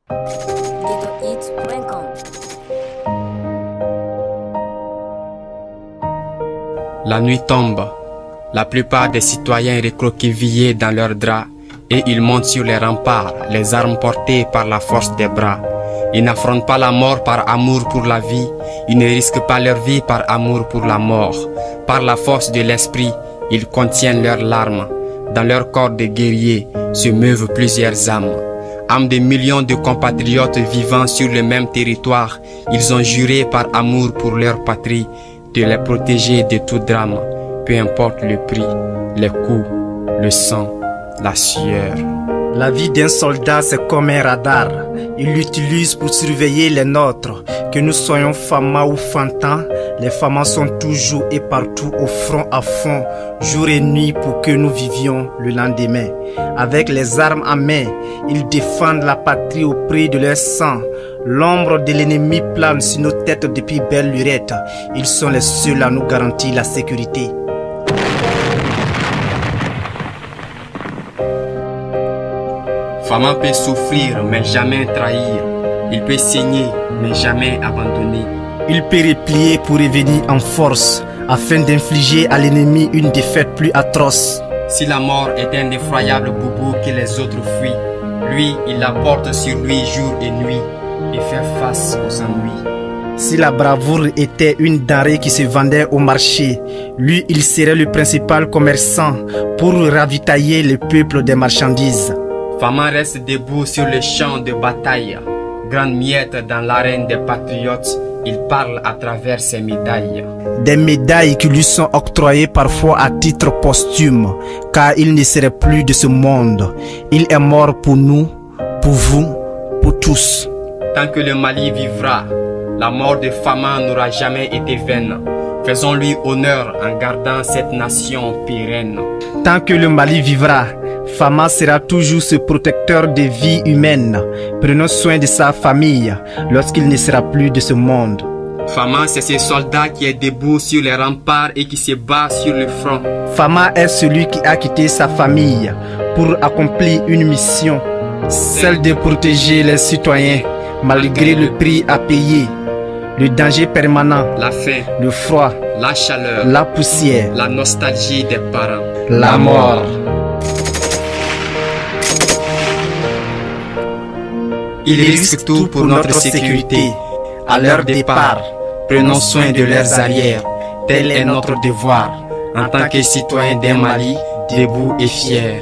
GhettoHits.com. La nuit tombe. La plupart des citoyens recroquevillés dans leurs draps et ils montent sur les remparts, les armes portées par la force des bras. Ils n'affrontent pas la mort par amour pour la vie, ils ne risquent pas leur vie par amour pour la mort. Par la force de l'esprit, ils contiennent leurs larmes. Dans leur corps de guerriers se meuvent plusieurs âmes. Âmes de millions de compatriotes vivant sur le même territoire, ils ont juré par amour pour leur patrie de les protéger de tout drame, peu importe le prix, les coups, le sang, la sueur. La vie d'un soldat, c'est comme un radar. Il l'utilise pour surveiller les nôtres. Que nous soyons Fama ou Fantan, les Famas sont toujours et partout au front à fond, jour et nuit pour que nous vivions le lendemain. Avec les armes en main, ils défendent la patrie au prix de leur sang. L'ombre de l'ennemi plane sur nos têtes depuis belle lurette. Ils sont les seuls à nous garantir la sécurité. Fama peut souffrir mais jamais trahir. Il peut saigner mais jamais abandonner. Il peut replier pour revenir en force afin d'infliger à l'ennemi une défaite plus atroce. Si la mort est un effroyable boubou que les autres fuient, lui, il la porte sur lui jour et nuit et fait face aux ennuis. Si la bravoure était une denrée qui se vendait au marché, lui, il serait le principal commerçant pour ravitailler le peuple des marchandises. Fama reste debout sur le champ de bataille. Grande miette dans l'arène des patriotes, il parle à travers ses médailles. Des médailles qui lui sont octroyées parfois à titre posthume, car il ne serait plus de ce monde. Il est mort pour nous, pour vous, pour tous. Tant que le Mali vivra, la mort de Fama n'aura jamais été vaine. Faisons-lui honneur en gardant cette nation pérenne. Tant que le Mali vivra, Fama sera toujours ce protecteur des vies humaines. Prenons soin de sa famille lorsqu'il ne sera plus de ce monde. Fama, c'est ce soldat qui est debout sur les remparts et qui se bat sur le front. Fama est celui qui a quitté sa famille pour accomplir une mission, celle de protéger les citoyens malgré le prix à payer. Le danger permanent, La faim, le froid, la chaleur, la poussière, la nostalgie des parents, la mort. Ils risquent tout pour notre sécurité. À leur départ, prenons soin de leurs arrières. Tel est notre devoir en tant que citoyens d'un Mali debout et fier.